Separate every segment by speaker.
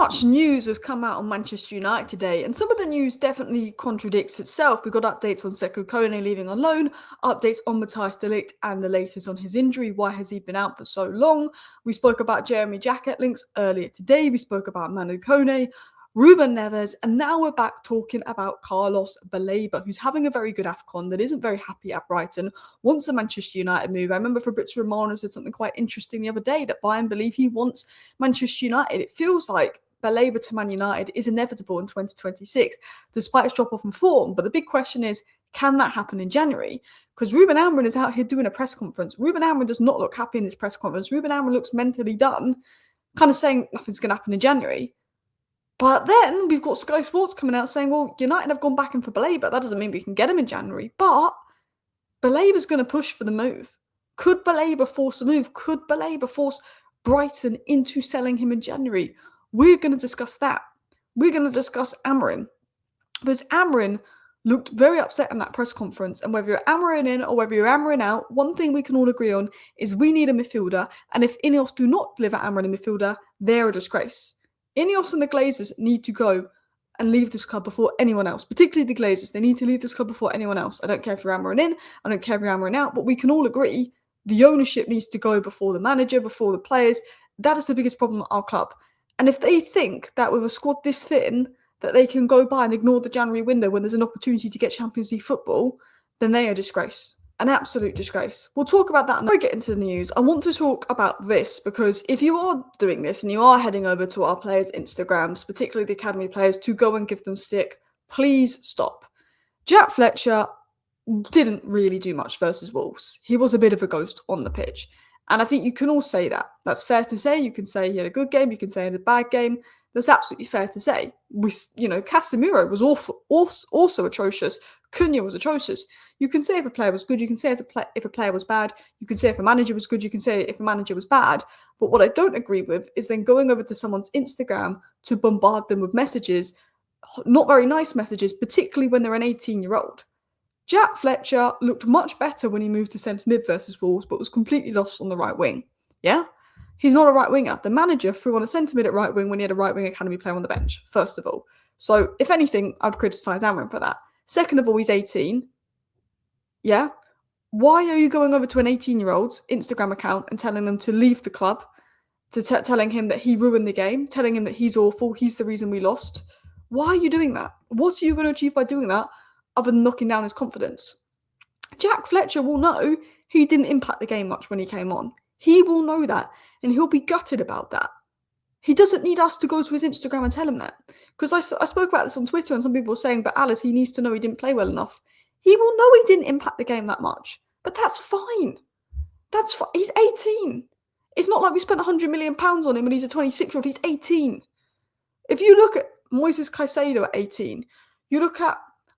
Speaker 1: Much news has come out on Manchester United today, and some of the news definitely contradicts itself. We got updates on Kone leaving on loan, updates on Matthias de Ligt, and the latest on his injury. Why has he been out for so long? We spoke about Jeremy Jacket links earlier today. We spoke about Manu Kone, Ruben Neves, and now we're back talking about Carlos Baleba, who's having a very good AFCON, that isn't very happy at Brighton, wants a Manchester United move. I remember Fabrizio Romano said something quite interesting the other day, that Bayern believe he wants Manchester United. It feels like Baleba to Man United is inevitable in 2026, despite his drop-off in form. But the big question is, can that happen in January? Because Ruben Amorim is out here doing a press conference. Ruben Amorim does not look happy in this press conference. Ruben Amorim looks mentally done, kind of saying nothing's going to happen in January. But then we've got Sky Sports coming out saying, well, United have gone back in for Baleba. That doesn't mean we can get him in January. But Baleba's going to push for the move. Could Baleba force a move? Could Baleba force Brighton into selling him in January? We're going to discuss that. We're going to discuss Amorim. Because Amorim looked very upset in that press conference. And whether you're Amorim in or whether you're Amorim out, one thing we can all agree on is we need a midfielder. And if Ineos do not deliver Amorim a midfielder, they're a disgrace. Ineos and the Glazers need to go and leave this club before anyone else, particularly the Glazers. They need to leave this club before anyone else. I don't care if you're Amorim in, I don't care if you're Amorim out, but we can all agree the ownership needs to go before the manager, before the players. That is the biggest problem at our club. And if they think that with a squad this thin, that they can go by and ignore the January window when there's an opportunity to get Champions League football, then they are a disgrace. An absolute disgrace. We'll talk about that. Before I get into the news, I want to talk about this, because if you are doing this and you are heading over to our players' Instagrams, particularly the academy players, to go and give them stick, please stop. Jack Fletcher didn't really do much versus Wolves. He was a bit of a ghost on the pitch. And I think you can all say that. That's fair to say. You can say he had a good game. You can say he had a bad game. That's absolutely fair to say. Casemiro was also atrocious. Kone was atrocious. You can say if a player was good. You can say if a player was bad. You can say if a manager was good. You can say if a manager was bad. But what I don't agree with is then going over to someone's Instagram to bombard them with messages, not very nice messages, particularly when they're an 18-year-old. Jack Fletcher looked much better when he moved to centre mid versus Wolves, but was completely lost on the right wing. Yeah? He's not a right winger. The manager threw on a centre mid at right wing when he had a right wing academy player on the bench, first of all. So, if anything, I'd criticise Amorim for that. Second of all, he's 18. Yeah? Why are you going over to an 18-year-old's Instagram account and telling them to leave the club, telling him that he ruined the game, telling him that he's awful, he's the reason we lost? Why are you doing that? What are you going to achieve by doing that, other than knocking down his confidence? Jack Fletcher will know he didn't impact the game much when he came on. He will know that, and he'll be gutted about that. He doesn't need us to go to his Instagram and tell him that. Because I spoke about this on Twitter, and some people were saying, but Alice, he needs to know he didn't play well enough. He will know he didn't impact the game that much. But that's fine. That's fine. He's 18. It's not like we spent £100 million on him when he's a 26-year-old. He's 18. If you look at Moises Caicedo at 18, you look at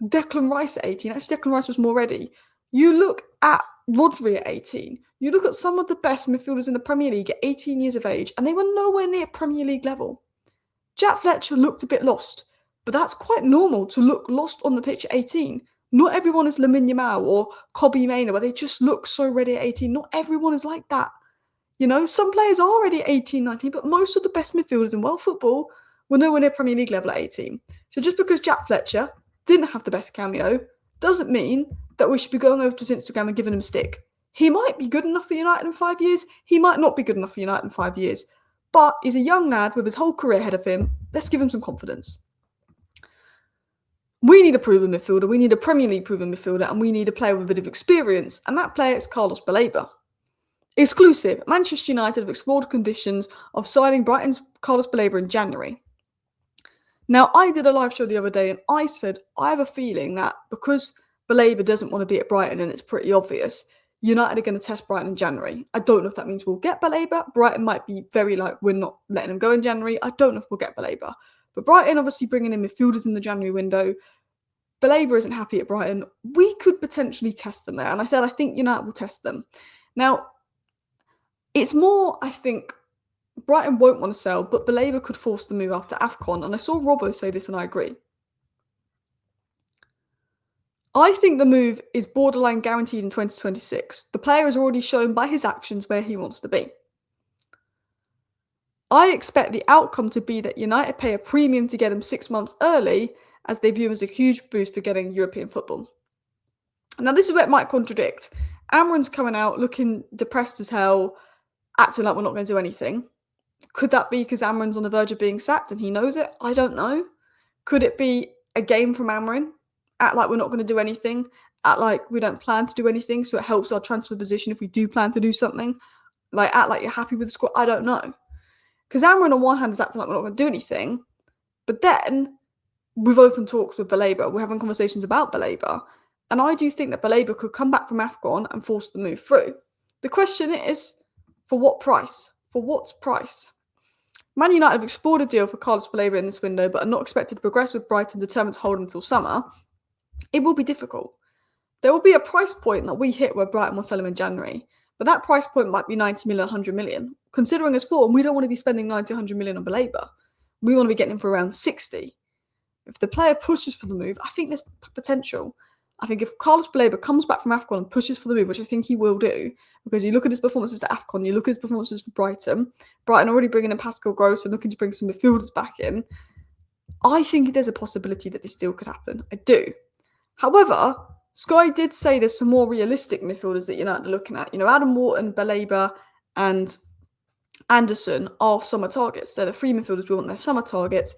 Speaker 1: Declan Rice at 18. Actually, Declan Rice was more ready. You look at Rodri at 18. You look at some of the best midfielders in the Premier League at 18 years of age, and they were nowhere near Premier League level. Jack Fletcher looked a bit lost, but that's quite normal to look lost on the pitch at 18. Not everyone is Lamine Yamal or Kobbie Mainoo, where they just look so ready at 18. Not everyone is like that. You know, some players are already at 18, 19, but most of the best midfielders in world football were nowhere near Premier League level at 18. So just because Jack Fletcher didn't have the best cameo doesn't mean that we should be going over to his Instagram and giving him a stick. He might be good enough for United in 5 years. He might not be good enough for United in 5 years. But he's a young lad with his whole career ahead of him. Let's give him some confidence. We need a proven midfielder. We need a Premier League proven midfielder. And we need a player with a bit of experience. And that player is Carlos Baleba. Exclusive. Manchester United have explored conditions of signing Brighton's Carlos Baleba in January. Now, I did a live show the other day and I said, I have a feeling that because Baleba doesn't want to be at Brighton and it's pretty obvious, United are going to test Brighton in January. I don't know if that means we'll get Baleba. Brighton might be very like, we're not letting him go in January. I don't know if we'll get Baleba. But Brighton obviously bringing in midfielders in the January window. Baleba isn't happy at Brighton. We could potentially test them there. And I said, I think United will test them. Now, it's more, I think, Brighton won't want to sell, but Baleba could force the move after AFCON. And I saw Robbo say this and I agree. I think the move is borderline guaranteed in 2026. The player has already shown by his actions where he wants to be. I expect the outcome to be that United pay a premium to get him 6 months early, as they view him as a huge boost for getting European football. Now, this is where it might contradict. Amorim's coming out looking depressed as hell, acting like we're not going to do anything. Could that be because Amorim's on the verge of being sacked and he knows it? I don't know. Could it be a game from Amorim? Act like we're not going to do anything. Act like we don't plan to do anything, so it helps our transfer position if we do plan to do something. Like, act like you're happy with the squad. I don't know. Because Amorim on one hand is acting like we're not going to do anything, but then we've opened talks with Baleba. We're having conversations about Baleba. And I do think that Baleba could come back from AFCON and force the move through. The question is, for what price? For what price? Man United have explored a deal for Carlos Baleba in this window, but are not expected to progress with Brighton, determined to hold him until summer. It will be difficult. There will be a price point that we hit where Brighton will sell him in January, but that price point might be 90 million, 100 million. Considering his form, we don't want to be spending 90, 100 million on Baleba. We want to be getting him for around 60. If the player pushes for the move, I think there's potential. I think if Carlos Baleba comes back from AFCON and pushes for the move, which I think he will do, because you look at his performances at AFCON, you look at his performances for Brighton already bringing in Pascal Gross and looking to bring some midfielders back in, I think there's a possibility that this deal could happen. I do. However, Sky did say there's some more realistic midfielders that United are looking at. Adam Wharton, Baleba, and Anderson are summer targets. They're the three midfielders we want their summer targets.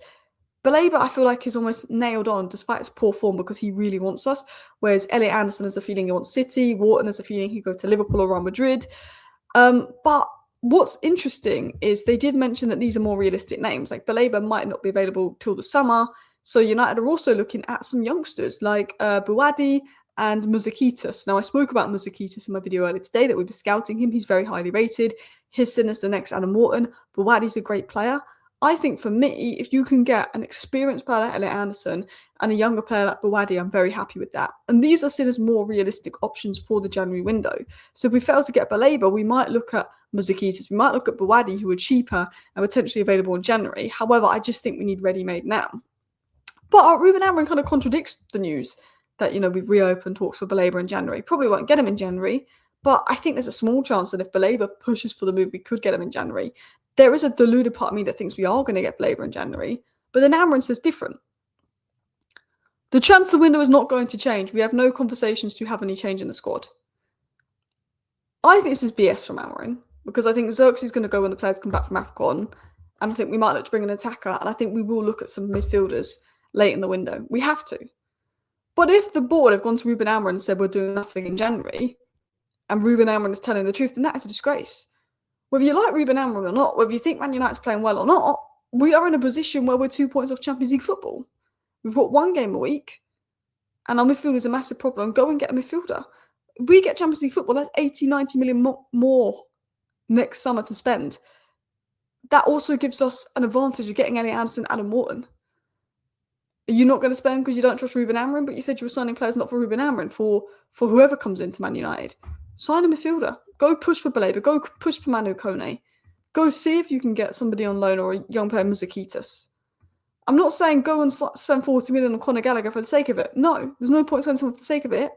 Speaker 1: Baleba, I feel like, is almost nailed on despite his poor form because he really wants us, whereas Elliot Anderson has a feeling he wants City, Wharton has a feeling he'd go to Liverpool or Real Madrid. But what's interesting is they did mention that these are more realistic names. Like Baleba might not be available till the summer, so United are also looking at some youngsters like Buwadi and Muzakitas. Now, I spoke about Muzakitas in my video earlier today that we've been scouting him. He's very highly rated. Hisson is the next Adam Wharton. Buwadi's a great player. I think for me, if you can get an experienced player like Elliot Anderson and a younger player like Buwadi, I'm very happy with that. And these are seen as more realistic options for the January window. So if we fail to get Baleba, we might look at Muzakitas, we might look at Buwadi, who are cheaper and potentially available in January. However, I just think we need ready-made now. But Ruben Amorim kind of contradicts the news that, we've reopened talks for Baleba in January. Probably won't get him in January, but I think there's a small chance that if Baleba pushes for the move, we could get him in January. There is a deluded part of me that thinks we are going to get Baleba in January, but then Amorim says different. The transfer window is not going to change. We have no conversations to have any change in the squad. I think this is BS from Amorim, because I think Xerxes is going to go when the players come back from AFCON, and I think we might look to bring an attacker, and I think we will look at some midfielders late in the window. We have to. But if the board have gone to Ruben Amorim and said we're doing nothing in January, and Ruben Amorim is telling the truth, then that is a disgrace. Whether you like Ruben Amorim or not, whether you think Man United's playing well or not, we are in a position where we're 2 points off Champions League football. We've got one game a week, and our midfield is a massive problem. Go and get a midfielder. If we get Champions League football, that's 80, 90 million more next summer to spend. That also gives us an advantage of getting Elliot Anderson and Adam Wharton. Are you not going to spend because you don't trust Ruben Amorim? But you said you were signing players not for Ruben Amorim, for whoever comes into Man United. Sign a midfielder. Go push for Baleba. Go push for Manu Kone. Go see if you can get somebody on loan or a young player, Muzakitas. I'm not saying go and spend 40 million on Conor Gallagher for the sake of it. No, there's no point spending someone for the sake of it.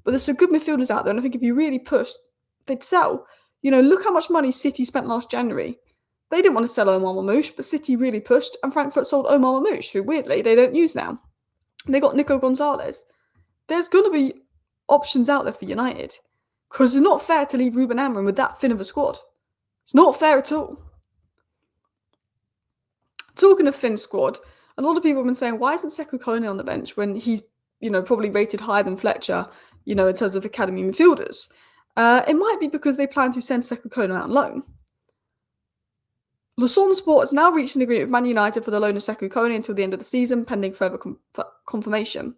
Speaker 1: But there's some good midfielders out there, and I think if you really push, they'd sell. Look how much money City spent last January. They didn't want to sell Omar Mamouche, but City really pushed, and Frankfurt sold Omar Mamouche, who weirdly they don't use now. They got Nico Gonzalez. There's going to be options out there for United. Because it's not fair to leave Ruben Amorim with that thin of a squad. It's not fair at all. Talking of thin squad, a lot of people have been saying, why isn't Sekou Kone on the bench when he's, probably rated higher than Fletcher, in terms of academy midfielders? It might be because they plan to send Sekou Kone out on loan. Lausanne Sport has now reached an agreement with Man United for the loan of Sekou Kone until the end of the season, pending further confirmation.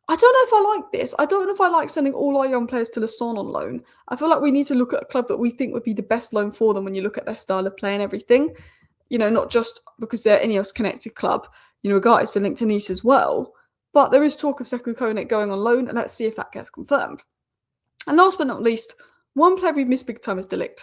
Speaker 1: I don't know if I like this. I don't know if I like sending all our young players to Lausanne on loan. I feel like we need to look at a club that we think would be the best loan for them when you look at their style of play and everything. Not just because they're Ineos connected club. Ugarte has been linked to Nice as well. But there is talk of Sekou Kone going on loan, and let's see if that gets confirmed. And last but not least, one player we've missed big time is De Ligt.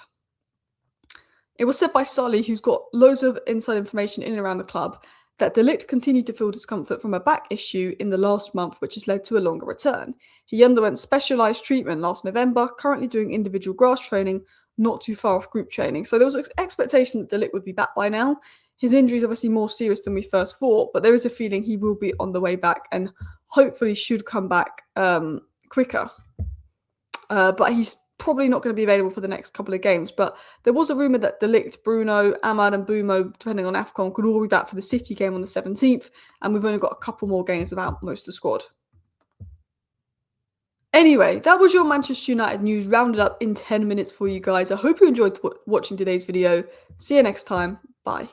Speaker 1: It was said by Sully, who's got loads of inside information in and around the club, that De Ligt continued to feel discomfort from a back issue in the last month, which has led to a longer return. He underwent specialised treatment last November, currently doing individual grass training, not too far off group training. So there was an expectation that De Ligt would be back by now. His injury is obviously more serious than we first thought, but there is a feeling he will be on the way back and hopefully should come back quicker. But he's probably not going to be available for the next couple of games. But there was a rumour that De Ligt, Bruno, Ahmad and Bumo, depending on AFCON, could all be back for the City game on the 17th. And we've only got a couple more games without most of the squad. Anyway, that was your Manchester United news rounded up in 10 minutes for you guys. I hope you enjoyed watching today's video. See you next time. Bye.